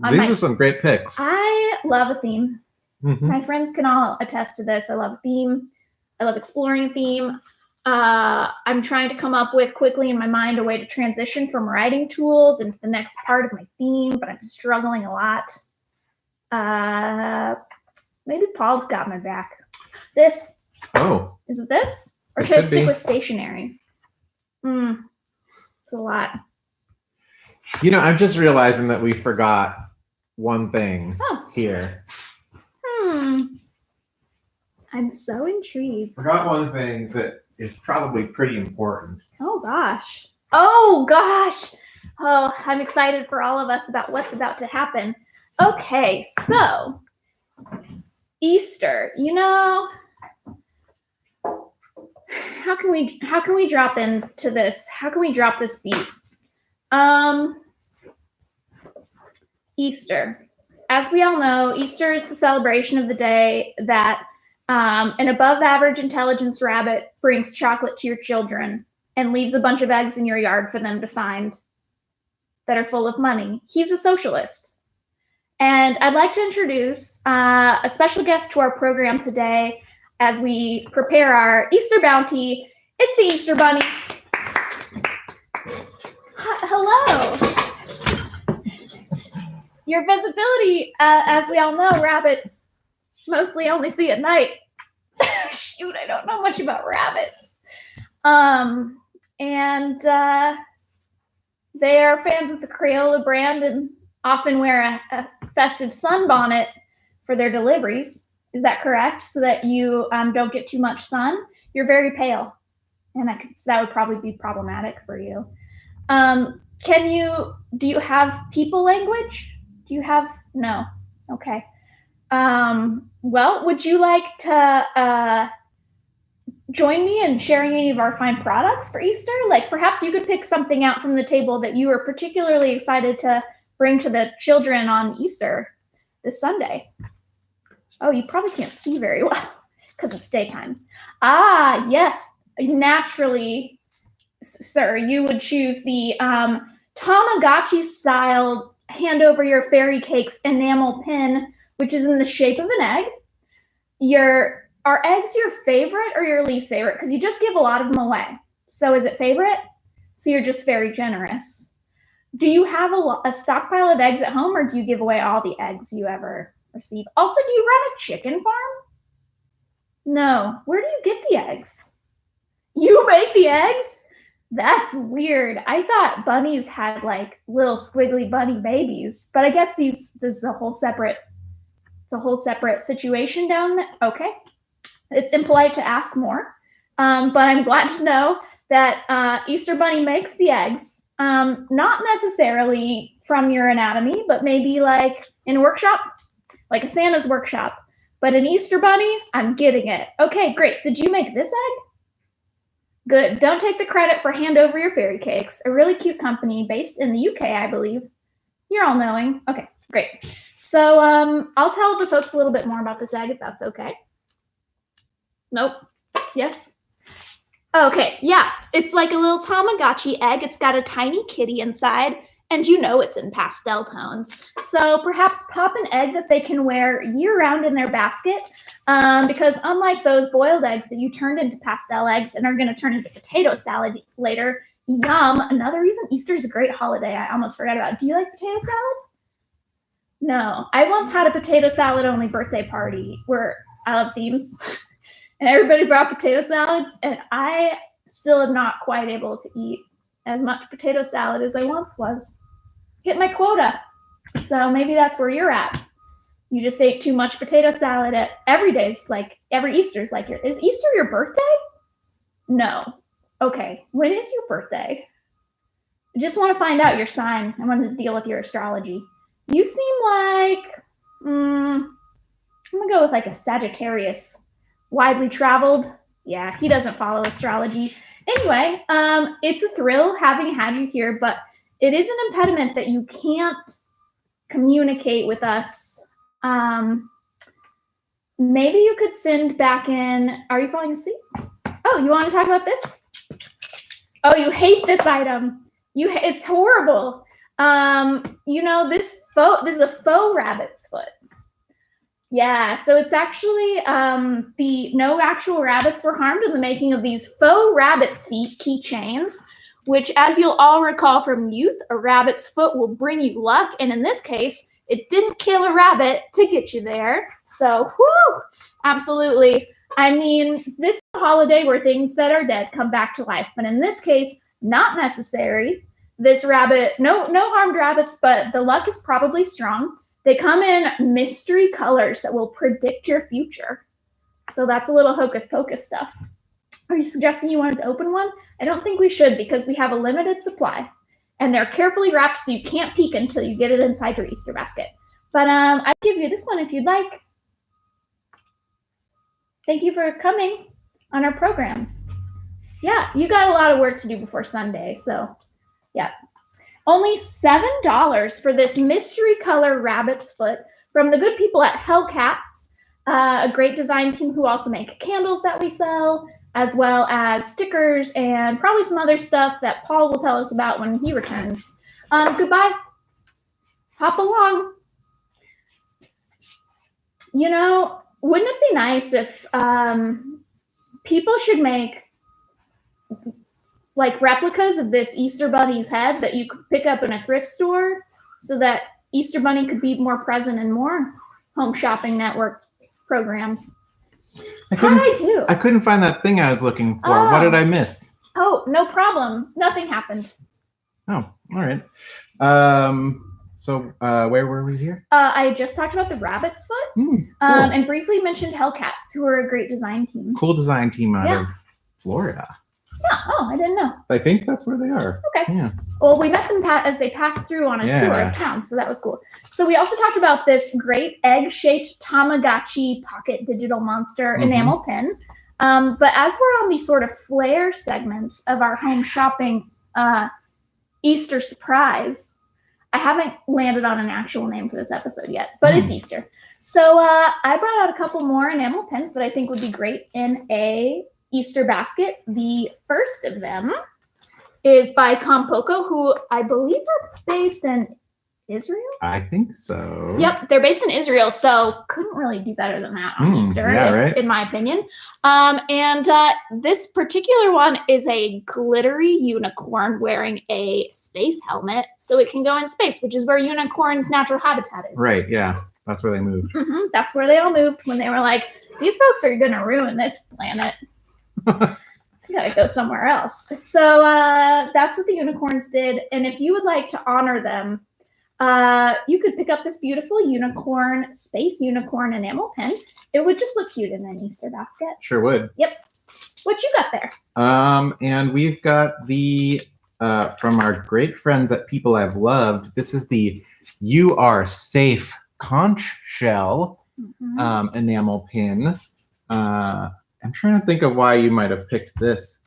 These are some great picks. I love a theme. My friends can all attest to this. I love a theme. I love exploring a theme. I'm trying to come up with quickly in my mind a way to transition from writing tools into the next part of my theme, but I'm struggling a lot. Maybe Paul's got my back. This. Oh. Is it this? Or should I stick with stationery? It's a lot. You know, I'm just realizing that we forgot one thing here. I'm so intrigued. Forgot one thing that is probably pretty important. Oh, gosh. Oh, gosh. Oh, I'm excited for all of us about what's about to happen. Okay, so Easter, you know, how can we drop into this? How can we drop this beat? Easter. As we all know, Easter is the celebration of the day that an above-average intelligence rabbit brings chocolate to your children and leaves a bunch of eggs in your yard for them to find that are full of money. He's a socialist. And I'd like to introduce a special guest to our program today as we prepare our Easter bounty. It's the Easter Bunny. Hello. Your visibility, as we all know, rabbits mostly only see at night. Shoot, I don't know much about rabbits. And they are fans of the Crayola brand and often wear a festive sunbonnet for their deliveries. Is that correct? So that you don't get too much sun? You're very pale, and that would probably be problematic for you. Do you have people language? No. Okay. Well, would you like to join me in sharing any of our fine products for Easter? Like perhaps you could pick something out from the table that you are particularly excited to bring to the children on Easter this Sunday. Oh, you probably can't see very well because it's daytime. Ah, yes. Naturally, sir, you would choose the Tamagotchi-style hand over your fairy cakes enamel pin, which is in the shape of an egg. Are eggs your favorite or your least favorite? Because you just give a lot of them away. So is it favorite? So you're just very generous. Do you have a stockpile of eggs at home, or do you give away all the eggs you ever receive? Also, do you run a chicken farm? No. Where do you get the eggs? You make the eggs? That's weird. I thought bunnies had like little squiggly bunny babies, but I guess this is a whole separate situation down there. Okay. It's impolite to ask more, but I'm glad to know that Easter Bunny makes the eggs, not necessarily from your anatomy, but maybe like in a workshop, like a Santa's workshop. But an Easter Bunny, I'm getting it. Okay, great. Did you make this egg? Good. Don't take the credit for Hand Over Your Fairy Cakes, a really cute company based in the UK, I believe. You're all knowing. Okay, great. So I'll tell the folks a little bit more about this egg, if that's okay. Nope. Yes? Okay, yeah. It's like a little Tamagotchi egg. It's got a tiny kitty inside, and you know it's in pastel tones. So perhaps pop an egg that they can wear year-round in their basket, because unlike those boiled eggs that you turned into pastel eggs and are going to turn into potato salad later, Yum. Another reason Easter is a great holiday I almost forgot about. Do you like potato salad? No. I once had a potato salad only birthday party where I love themes. And everybody brought potato salads, and I still am not quite able to eat as much potato salad as I once was. Hit my quota. So maybe that's where you're at. You just ate too much potato salad at every day's, like every Easter's like is Easter your birthday? No. Okay. When is your birthday? I just want to find out your sign. I want to deal with your astrology. You seem like, I'm going to go with like a Sagittarius. Widely traveled. Yeah, he doesn't follow astrology. Anyway, it's a thrill having had you here, but it is an impediment that you can't communicate with us. Maybe you could send back in. Are you falling asleep? Oh, you want to talk about this? Oh, you hate this item. It's horrible. This is a faux rabbit's foot. Yeah, so it's actually no actual rabbits were harmed in the making of these faux rabbit's feet keychains, which, as you'll all recall from youth, a rabbit's foot will bring you luck, and in this case, it didn't kill a rabbit to get you there. So, whoo, absolutely. I mean, this is a holiday where things that are dead come back to life, but in this case, not necessary. This rabbit, no harmed rabbits, but the luck is probably strong. They come in mystery colors that will predict your future. So that's a little hocus pocus stuff. Are you suggesting you wanted to open one? I don't think we should because we have a limited supply. And they're carefully wrapped so you can't peek until you get it inside your Easter basket. But I'd give you this one if you'd like. Thank you for coming on our program. Yeah, you got a lot of work to do before Sunday, so yeah. Only $7 for this mystery color rabbit's foot from the good people at Hellcats, a great design team who also make candles that we sell, as well as stickers and probably some other stuff that Paul will tell us about when he returns. Goodbye. Hop along. You know, wouldn't it be nice if people should make like replicas of this Easter Bunny's head that you could pick up in a thrift store so that Easter Bunny could be more present in more home shopping network programs? How did I do? I couldn't find that thing I was looking for. Oh. What did I miss? Oh, no problem. Nothing happened. Oh, all right. So where were we here? I just talked about the rabbit's foot Cool. and briefly mentioned Hellcats, who are a great design team. Cool design team out Yeah. of Florida. Yeah. Oh, I didn't know. I think that's where they are. Okay. Yeah. Well, we met them as they passed through on a tour of town, so that was cool. So we also talked about this great egg-shaped Tamagotchi pocket digital monster enamel pin. But as we're on the sort of flair segment of our home shopping Easter surprise, I haven't landed on an actual name for this episode yet, but it's Easter. So I brought out a couple more enamel pins that I think would be great in a Easter basket. The first of them is by Compoko, who I believe are based in Israel. I think so. Yep, they're based in Israel, so couldn't really do better than that on Easter, right. in my opinion. And this particular one is a glittery unicorn wearing a space helmet, so it can go in space, which is where unicorns' natural habitat is. Right, yeah. That's where they moved. That's where they all moved when they were like, these folks are going to ruin this planet. I gotta go somewhere else. So that's what the unicorns did. And if you would like to honor them, you could pick up this beautiful unicorn, space unicorn enamel pin. It would just look cute in an Easter basket. Sure would. Yep. What you got there? And we've got the, from our great friends at People I've Loved, this is the You Are Safe conch shell enamel pin. I'm trying to think of why you might have picked this.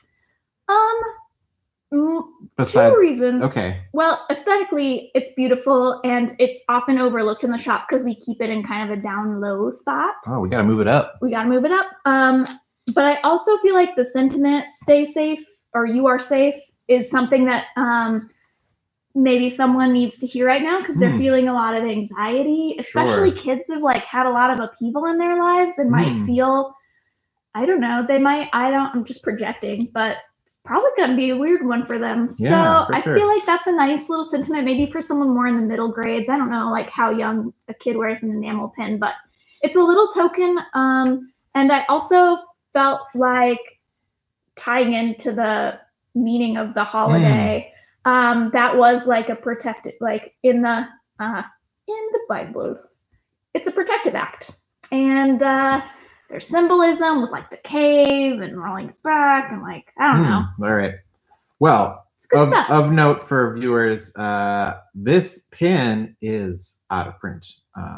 Besides, 2 reasons. Okay. Well, aesthetically, it's beautiful, and it's often overlooked in the shop because we keep it in kind of a down low spot. Oh, we gotta move it up. We gotta move it up. But I also feel like the sentiment "stay safe" or "you are safe" is something that maybe someone needs to hear right now because they're feeling a lot of anxiety. Especially kids have like had a lot of upheaval in their lives and might feel, I don't know, they might, I'm just projecting, but probably gonna be a weird one for them. Yeah, So for I sure. feel like that's a nice little sentiment, maybe for someone more in the middle grades. I don't know like how young a kid wears an enamel pin, but it's a little token. And I also felt like tying into the meaning of the holiday. That was like a protected, like in the Bible, it's a protective act, and there's symbolism with like the cave and rolling it back and like I don't know. All right. Well, It's good stuff. of note for viewers, this pin is out of print.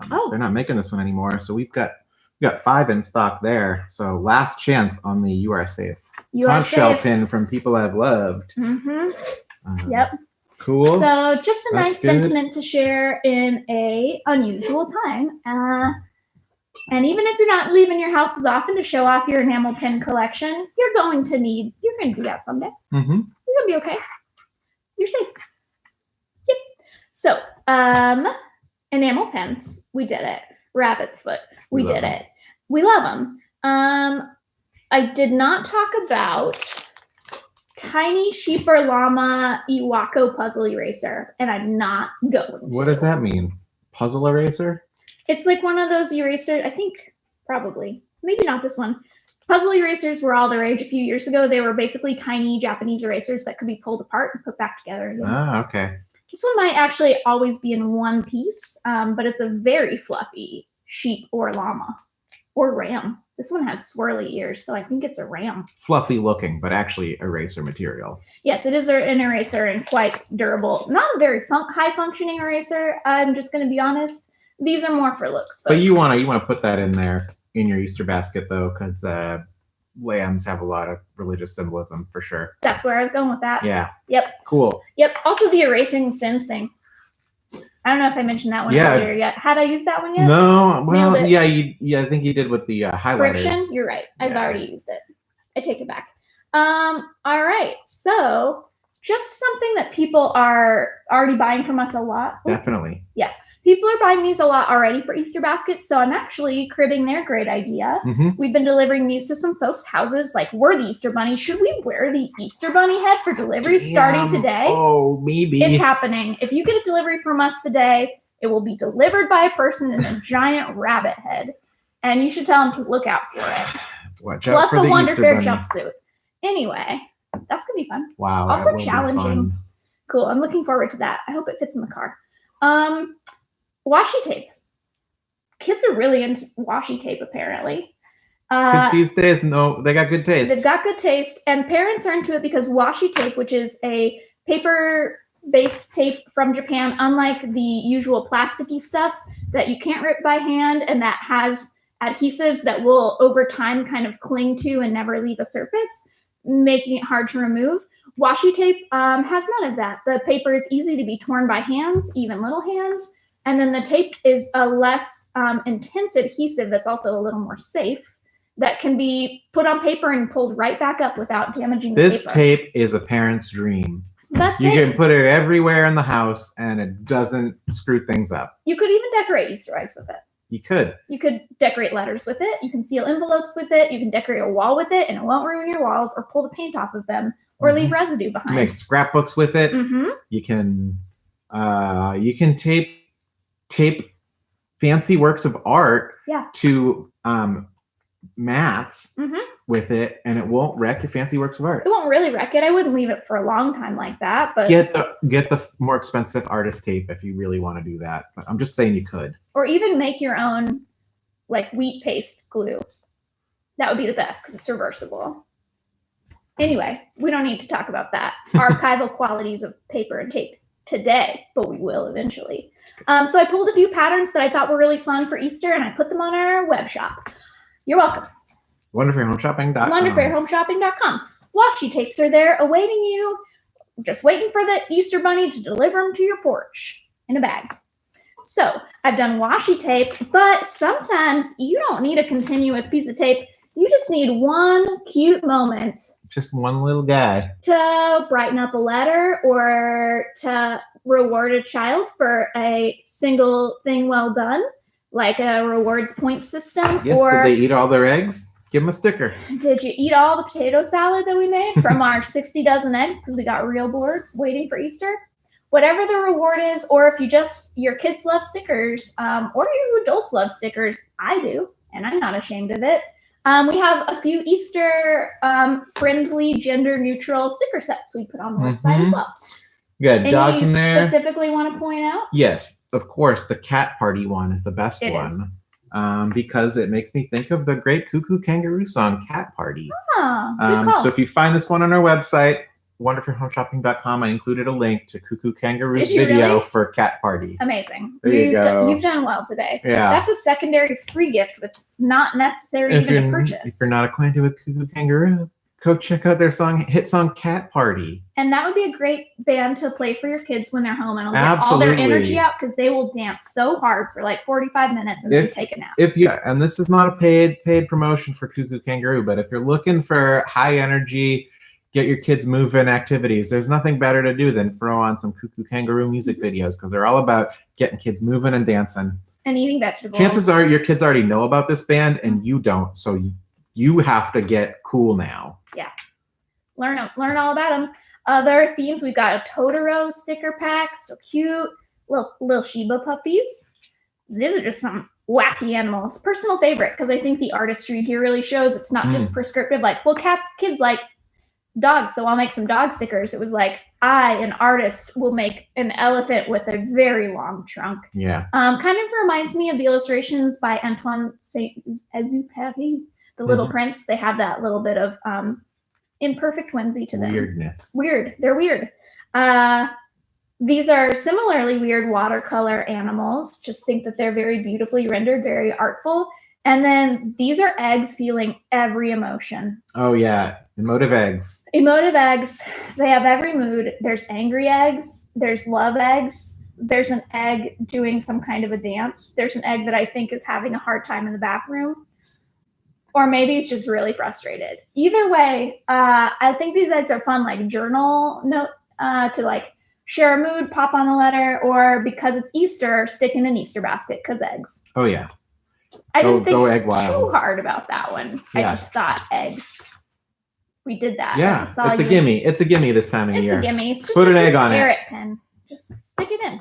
They're not making this one anymore, so we've got 5 in stock there. So last chance on the You Are Safe conch shell pin from people I've loved. Yep. Cool. So just a That's nice good. sentiment to share in a unusual time. And even if you're not leaving your house as often to show off your enamel pin collection, you're going to do that someday. You're going to be okay. You're safe. Yep. So, enamel pens, we did it. Rabbit's foot, we did it. We love them. I did not talk about tiny sheep or llama Iwako puzzle eraser, and I'm not going to. What does that mean? Puzzle eraser? It's like one of those erasers, I think, probably. Maybe not this one. Puzzle erasers were all the rage a few years ago. They were basically tiny Japanese erasers that could be pulled apart and put back together again. Okay. This one might actually always be in one piece, but it's a very fluffy sheep or llama or ram. This one has swirly ears, so I think it's a ram. Fluffy looking, but actually eraser material. Yes, it is an eraser and quite durable. Not a very high functioning eraser. I'm just going to be honest. These are more for looks. But you want to put that in there in your Easter basket though, because lambs have a lot of religious symbolism for sure. That's where I was going with that. Yeah. Yep. Cool. Yep. Also the erasing sins thing. I don't know if I mentioned that one earlier yet. Had I used that one yet? No. Well, yeah. I think you did with the highlighters. Friction. You're right. I've already used it. I take it back. All right. So just something that people are already buying from us a lot. Definitely. Yeah. People are buying these a lot already for Easter baskets, so I'm actually cribbing their great idea. We've been delivering these to some folks' houses. Like, we're the Easter Bunny. Should we wear the Easter Bunny head for deliveries starting today? Oh, maybe. It's happening. If you get a delivery from us today, it will be delivered by a person in a giant rabbit head, and you should tell them to look out for it. Watch out Plus for the a Wonder Easter Fair Bunny. jumpsuit. Anyway, that's going to be fun. Wow. Also challenging. Cool. I'm looking forward to that. I hope it fits in the car. Washi tape. Kids are really into washi tape, apparently. Kids these days, no, they got good taste. They've got good taste, and parents are into it because washi tape, which is a paper-based tape from Japan, unlike the usual plasticky stuff that you can't rip by hand and that has adhesives that will, over time, kind of cling to and never leave a surface, making it hard to remove. Washi tape has none of that. The paper is easy to be torn by hands, even little hands. And then the tape is a less intense adhesive that's also a little more safe that can be put on paper and pulled right back up without damaging the paper. This tape is a parent's dream. That's you can put it everywhere in the house and it doesn't screw things up. You could even decorate Easter eggs with it. You could. You could decorate letters with it. You can seal envelopes with it. You can decorate a wall with it and it won't ruin your walls or pull the paint off of them or leave residue behind. Make scrapbooks with it. You can tape fancy works of art to mats with it, and it won't wreck your fancy works of art. It won't really wreck it. I wouldn't leave it for a long time like that. But get the more expensive artist tape if you really want to do that. But I'm just saying you could. Or even make your own like wheat paste glue. That would be the best because it's reversible. Anyway, we don't need to talk about that archival qualities of paper and tape today, but we will eventually. So I pulled a few patterns that I thought were really fun for Easter, and I put them on our web shop. You're welcome. WonderFairHomeShopping.com. WonderFairHomeShopping.com. Washi tapes are there awaiting you, just waiting for the Easter Bunny to deliver them to your porch in a bag. So I've done washi tape, but sometimes you don't need a continuous piece of tape. You just need one cute moment. Just one little guy. To brighten up a letter or to reward a child for a single thing well done, like a rewards point system. Yes, did they eat all their eggs? Give them a sticker. Did you eat all the potato salad that we made from our 60 dozen eggs because we got real bored waiting for Easter? Whatever the reward is, or if your kids love stickers, or you adults love stickers, I do, and I'm not ashamed of it. We have a few Easter friendly, gender neutral sticker sets we put on the website as well. You got dogs in there. Specifically want to point out? Yes, of course. The cat party one is the best It one. is. Because it makes me think of the great Cuckoo Kangaroo song, Cat Party. Good call. So if you find this one on our website, wonderfulhomeshopping.com, I included a link to Cuckoo Kangaroo's video for Cat Party. Amazing. There you go. You've done well today. Yeah. That's a secondary free gift with not necessary even to purchase. If you're not acquainted with Cuckoo Kangaroo, go check out their hit song Cat Party. And that would be a great band to play for your kids when they're home, and it'll get all their energy out because they will dance so hard for like 45 minutes and then take a nap. And this is not a paid promotion for Cuckoo Kangaroo, but if you're looking for high energy, get your kids moving activities, there's nothing better to do than throw on some Cuckoo Kangaroo music videos because they're all about getting kids moving and dancing. And eating vegetables. Chances are your kids already know about this band and you don't, so you have to get cool now. Yeah. Learn all about them. Other themes, we've got a Totoro sticker pack, so cute. Little Shiba puppies. These are just some wacky animals. Personal favorite, because I think the artistry here really shows it's not just prescriptive, like, well, kids like dogs, so I'll make some dog stickers. It was like, I, an artist, will make an elephant with a very long trunk. Yeah. Kind of reminds me of the illustrations by Antoine Saint-Exupéry, The Little Prince. They have that little bit of imperfect whimsy to them. Weirdness. Weird. They're weird. These are similarly weird watercolor animals. Just think that they're very beautifully rendered, very artful. And then these are eggs feeling every emotion. Oh, yeah. Emotive eggs. Emotive eggs. They have every mood. There's angry eggs. There's love eggs. There's an egg doing some kind of a dance. There's an egg that I think is having a hard time in the bathroom. Or maybe it's just really frustrated. Either way, I think these eggs are fun, like journal note to like share a mood, pop on a letter, or because it's Easter, stick in an Easter basket because eggs. Oh, yeah. I didn't think egg wild. too hard about that one. Yeah. I just thought eggs. We did that. Yeah, it's a gimme. It's a gimme this time of year. It's a gimme. It's just put like an egg on it. Carrot pen. Just stick it in.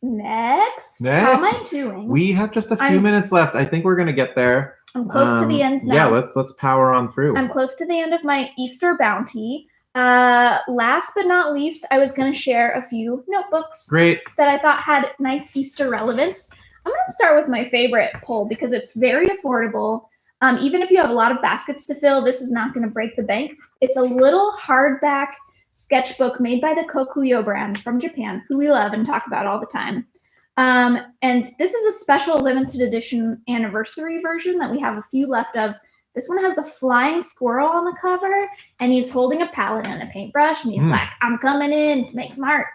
Next. How am I doing? We have just a few minutes left. I think we're gonna get there. I'm close to the end now. Yeah, let's power on through. I'm close to the end of my Easter bounty. Last but not least, I was gonna share a few notebooks. Great. That I thought had nice Easter relevance. I'm gonna start with my favorite pull because it's very affordable. Even if you have a lot of baskets to fill, this is not gonna break the bank. It's a little hardback sketchbook made by the Kokuyo brand from Japan, who we love and talk about all the time. And this is a special limited edition anniversary version that we have a few left of. This one has a flying squirrel on the cover, and he's holding a palette and a paintbrush, and he's like, I'm coming in to make some art.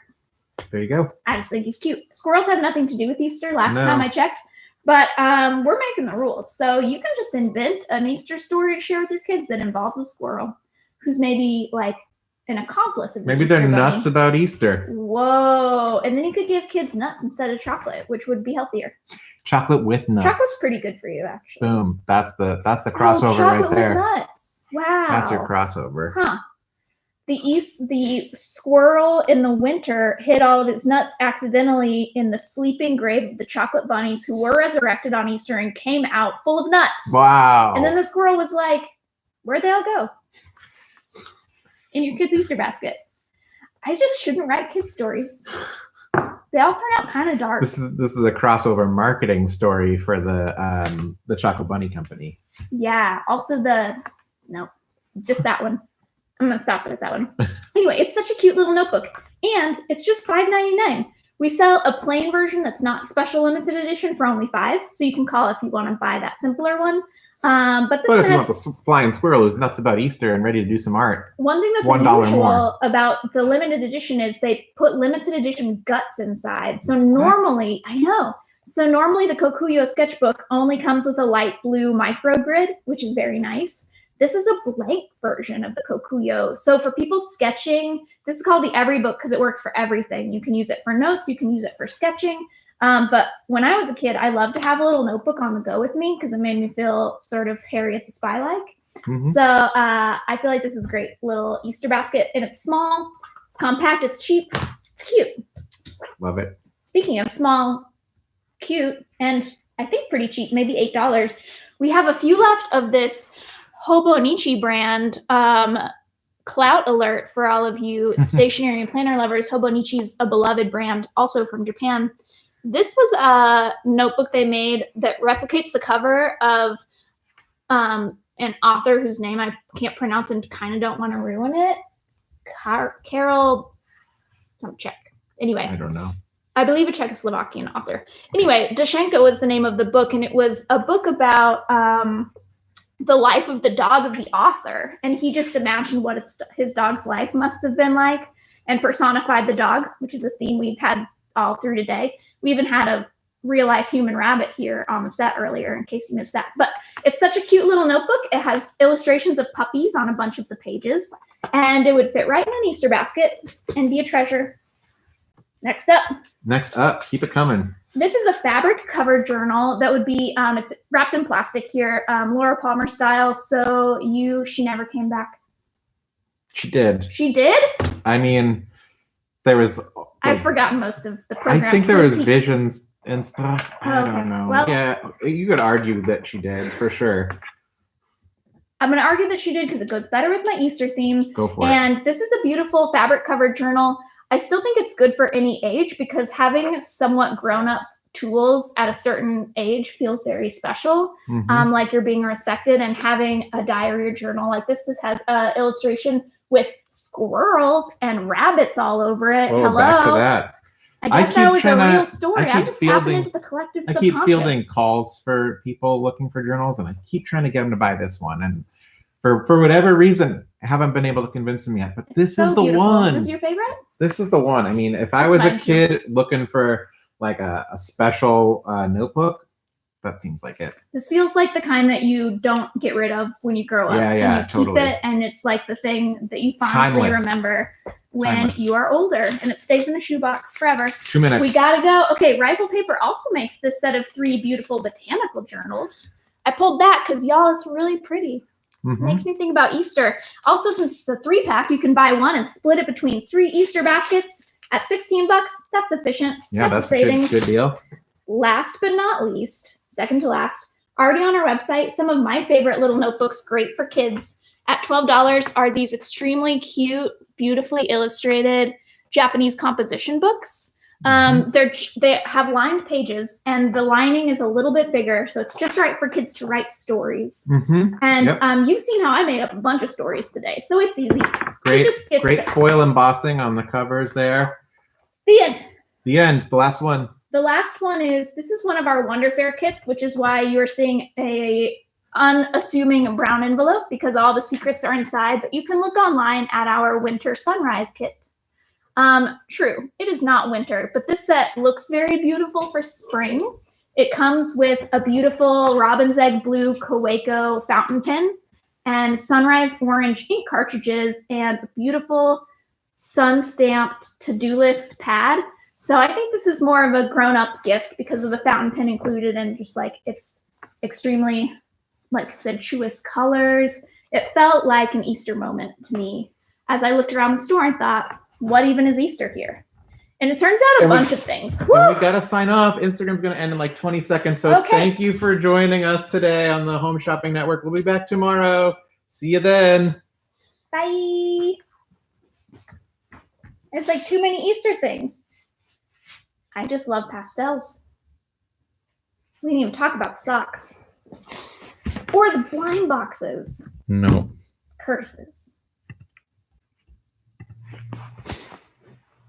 There you go. I just think he's cute. Squirrels had nothing to do with Easter last time I checked, but we're making the rules. So you can just invent an Easter story to share with your kids that involves a squirrel who's maybe like an accomplice of the Maybe Easter they're bunny. nuts about Easter. Whoa. And then you could give kids nuts instead of chocolate, which would be healthier. Chocolate with nuts. Chocolate's pretty good for you, actually. Boom. That's the crossover right there. With nuts. Wow. That's your crossover. Huh. The squirrel in the winter hid all of its nuts accidentally in the sleeping grave of the chocolate bunnies who were resurrected on Easter and came out full of nuts. Wow. And then the squirrel was like, where'd they all go? In your kid's Easter basket. I just shouldn't write kids' stories. They all turn out kind of dark. This is a crossover marketing story for the Chocolate Bunny Company. Yeah. Also just that one. I'm gonna stop it at that one. Anyway, it's such a cute little notebook, and it's just $5.99. We sell a plain version that's not special limited edition for only $5, so you can call if you want to buy that simpler one. But if you want the flying squirrel who's nuts about Easter and ready to do some art, one thing that's unusual about the limited edition is they put limited edition guts inside. So normally, normally the Kokuyo sketchbook only comes with a light blue micro grid, which is very nice. This is a blank version of the Kokuyo. So for people sketching, this is called the Every Book because it works for everything. You can use it for notes. You can use it for sketching. But when I was a kid, I loved to have a little notebook on the go with me because it made me feel sort of Harriet the Spy-like. Mhm. So I feel like this is a great little Easter basket, and it's small, it's compact, it's cheap, it's cute. Love it. Speaking of small, cute, and I think pretty cheap, maybe $8. We have a few left of this Hobonichi brand. Clout alert for all of you stationery and planner lovers. Hobonichi is a beloved brand, also from Japan. This was a notebook they made that replicates the cover of an author whose name I can't pronounce and kind of don't want to ruin it. Carol, let me check. Anyway, I don't know. I believe a Czechoslovakian author. Anyway, Dashenko was the name of the book, and it was a book about the life of the dog of the author. And he just imagined what his dog's life must have been like and personified the dog, which is a theme we've had all through today. We even had a real-life human rabbit here on the set earlier, in case you missed that. But it's such a cute little notebook. It has illustrations of puppies on a bunch of the pages, and it would fit right in an Easter basket and be a treasure. Next up, keep it coming. This is a fabric covered journal that would be, it's wrapped in plastic here, Laura Palmer style. So she never came back. She did. She did? I mean, there was. I've forgotten most of the program. I think there was visions and stuff. I don't know. Well, yeah, you could argue that she did for sure. I'm going to argue that she did because it goes better with my Easter theme. Go for it. And this is a beautiful fabric covered journal. I still think it's good for any age because having somewhat grown-up tools at a certain age feels very special, like you're being respected. And having a diary or journal like this has an illustration with squirrels and rabbits all over it. Oh, hello. back to that. I guess that was a real story. I'm just tapping into the collective I subconscious. keep fielding calls for people looking for journals, and I keep trying to get them to buy this one. And for whatever reason, I haven't been able to convince them yet. But this is the one. This is your favorite? This is the one. I mean, if I was a kid looking for like a special notebook, that seems like it. This feels like the kind that you don't get rid of when you grow up. Yeah, and you totally. Keep it, and it's like the thing that you fondly remember when you are older, and it stays in a shoebox forever. 2 minutes. We gotta go. Okay, Rifle Paper also makes this set of 3 beautiful botanical journals. I pulled that because y'all, it's really pretty. Makes me think about Easter. Also, since it's a 3-pack, you can buy one and split it between 3 Easter baskets at $16. That's efficient. Yeah, that's a good deal. Last but not least, second to last, already on our website, some of my favorite little notebooks, great for kids, at $12 are these extremely cute, beautifully illustrated Japanese composition books. They have lined pages, and the lining is a little bit bigger, so it's just right for kids to write stories. And you've seen how I made up a bunch of stories today, so it's easy. Great foil embossing on the covers there. The end. The last one. The last one is, this is one of our Wonder Fair kits, which is why you're seeing a unassuming brown envelope, because all the secrets are inside, but you can look online at our Winter Sunrise kit. True, it is not winter, but this set looks very beautiful for spring. It comes with a beautiful robin's egg blue Kaweco fountain pen and sunrise orange ink cartridges and a beautiful sun-stamped to-do list pad. So I think this is more of a grown-up gift because of the fountain pen included, and just like it's extremely like sensuous colors. It felt like an Easter moment to me as I looked around the store and thought, what even is Easter here? And it turns out a bunch of things. We gotta sign off. Instagram's gonna end in like 20 seconds. So Thank you for joining us today on the Home Shopping Network. We'll be back tomorrow. See you then. Bye. It's like too many Easter things. I just love pastels. We didn't even talk about the socks. Or the blind boxes. No. Curses.